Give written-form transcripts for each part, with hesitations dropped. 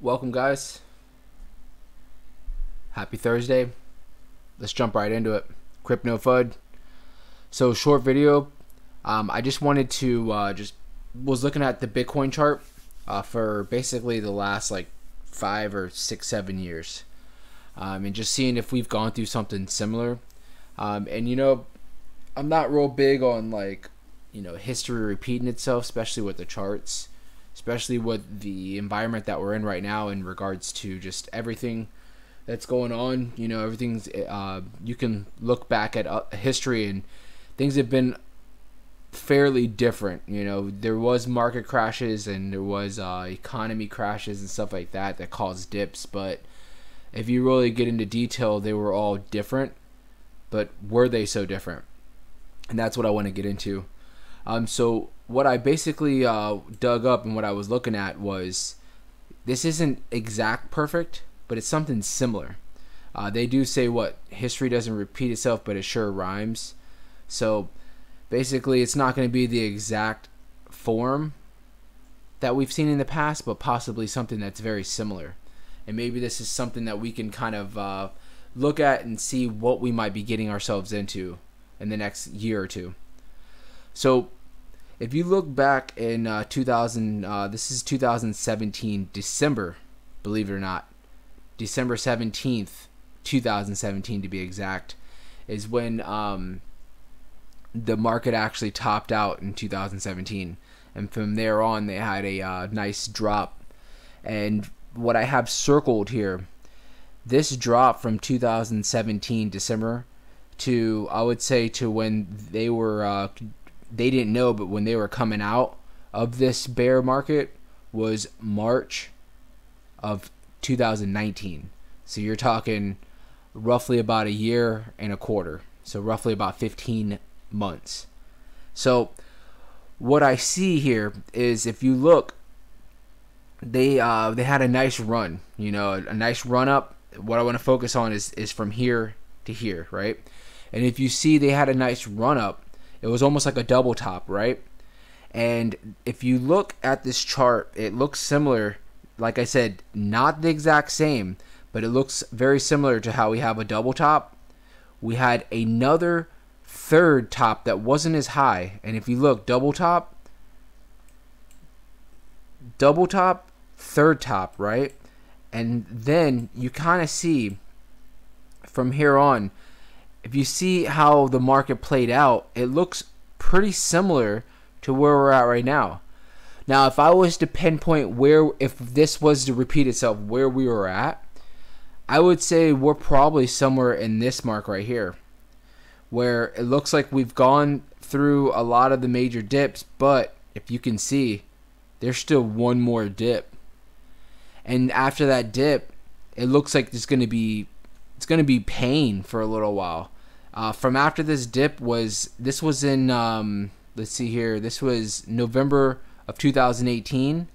Welcome, guys. Happy Thursday. Let's jump right into it. Crypto FUD. So, short video. I just wanted to was looking at the Bitcoin chart for basically the last like 5 or 6, 7 years, and just seeing if we've gone through something similar. And I'm not real big on history repeating itself, especially with the charts, especially with the environment that we're in right now in regards to just everything that's going on. Everything's you can look back at history and things have been fairly different. There was market crashes and there was economy crashes and stuff like that caused dips, but if you really get into detail, they were all different. But were they so different? And that's what I want to get into. So what I basically dug up and what I was looking at was, this isn't exact perfect, but it's something similar. They do say history doesn't repeat itself, but it sure rhymes. So basically, it's not going to be the exact form that we've seen in the past, but possibly something that's very similar. And maybe this is something that we can kind of look at and see what we might be getting ourselves into in the next year or two. So if you look back in 2017, December, believe it or not, December 17th, 2017 to be exact, is when the market actually topped out in 2017. And from there on, they had a nice drop. And what I have circled here, this drop from 2017 December to, I would say, to when they were they didn't know, but when they were coming out of this bear market was March of 2019. So you're talking roughly about a year and a quarter. So roughly about 15 months. So what I see here is, if you look, they had a nice run, a nice run up. What I want to focus on is from here to here, right? And if you see, they had a nice run up. It was almost like a double top, right? And if you look at this chart, it looks similar. Like I said, not the exact same, but it looks very similar to how we have a double top. We had another third top that wasn't as high. And if you look, double top, third top, right? And then you kind of see from here on, if you see how the market played out, it looks pretty similar to where we're at right now. Now, if I was to pinpoint if this was to repeat itself, where we were at, I would say we're probably somewhere in this mark right here, where it looks like we've gone through a lot of the major dips, but if you can see, there's still one more dip. And after that dip, it looks like it's going to be pain for a little while. From after this dip this was in, let's see here, this was November of 2018.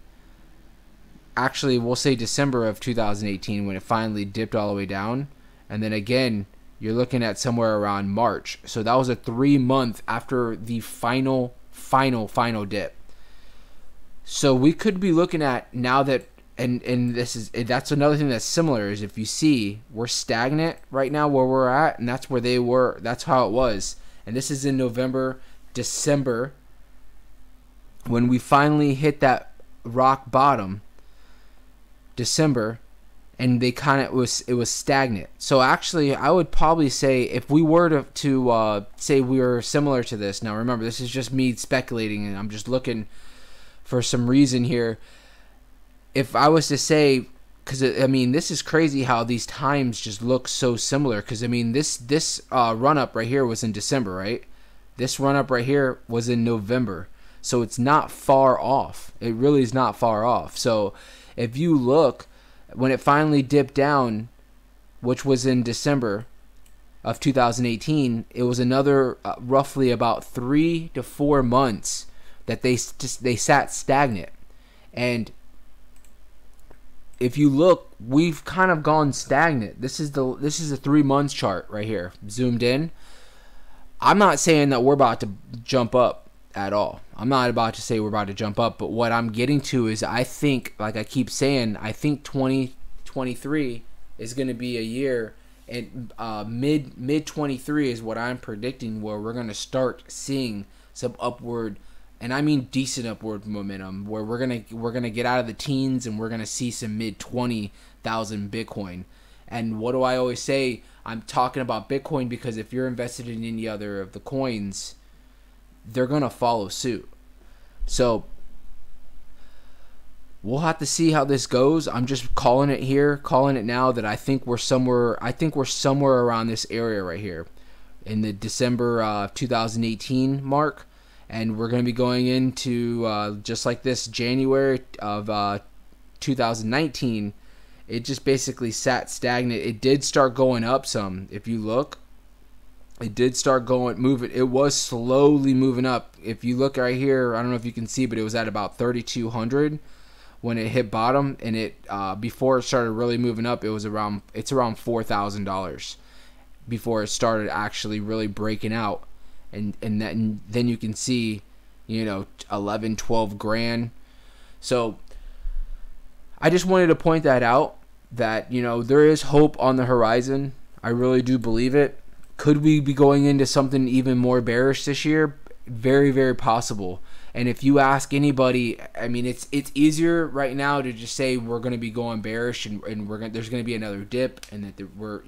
Actually, we'll say December of 2018 when it finally dipped all the way down. And then again, you're looking at somewhere around March. So that was a 3-month after the final dip. So we could be looking at now that, and that's another thing that's similar, is if you see, we're stagnant right now where we're at, and that's where they were. That's how it was. And this is in November, December, when we finally hit that rock bottom, December, and they kind of it was stagnant. So actually, I would probably say, if we were to say we were similar to this. Now remember, this is just me speculating, and I'm just looking for some reason here. If I was to say, because this is crazy how these times just look so similar. Because this run up right here was in December, right? This run up right here was in November, so it's not far off. It really is not far off. So if you look, when it finally dipped down, which was in December of 2018, it was another roughly about 3 to 4 months that they sat stagnant. And if you look, we've kind of gone stagnant. This is a 3 months chart right here, zoomed in. I'm not saying that we're about to jump up. at all. I'm not about to say we're about to jump up, but what I'm getting to is I think, like I keep saying, I think 2023 is going to be a year, and mid 23 is what I'm predicting, where we're going to start seeing some upward, and I mean decent upward momentum, where we're gonna get out of the teens and we're gonna see some mid 20,000 Bitcoin. And what do I always say? I'm talking about Bitcoin because if you're invested in any other of the coins, they're gonna follow suit. So we'll have to see how this goes. I'm just calling it now that I think we're somewhere around this area right here in the December 2018 mark. And we're going to be going into, just like this, January of 2019. It just basically sat stagnant. It did start going up some. If you look, it did start moving. It was slowly moving up. If you look right here, I don't know if you can see, but it was at about 3,200 when it hit bottom. And it before it started really moving up, it's around $4,000 before it started actually really breaking out. And then you can see, 11, 12 grand. So I just wanted to point that out, that, there is hope on the horizon. I really do believe it. Could we be going into something even more bearish this year? Very, very possible. And if you ask anybody, I mean, it's easier right now to just say we're going to be going bearish and there's going to be another dip, and that we're,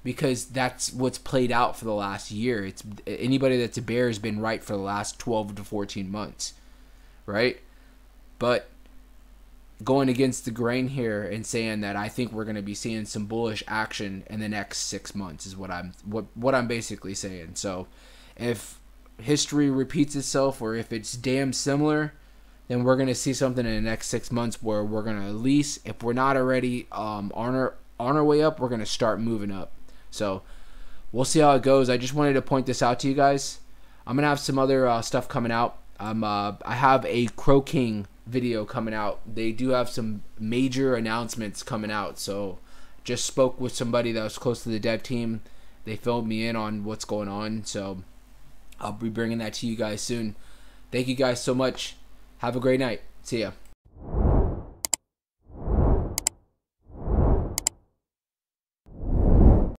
because that's what's played out for the last year. It's anybody that's a bear has been right for the last 12 to 14 months, right? But going against the grain here and saying that I think we're going to be seeing some bullish action in the next 6 months is what I'm basically saying. So if history repeats itself, or if it's damn similar, then we're going to see something in the next 6 months where we're going to, at least if we're not already on our way up, we're going to start moving up. So we'll see how it goes. I just wanted to point this out to you guys. I'm going to have some other stuff coming out. I have a Crow King video coming out. They do have some major announcements coming out. So just spoke with somebody that was close to the dev team. They filled me in on what's going on. So I'll be bringing that to you guys soon. Thank you guys so much. Have a great night. See ya.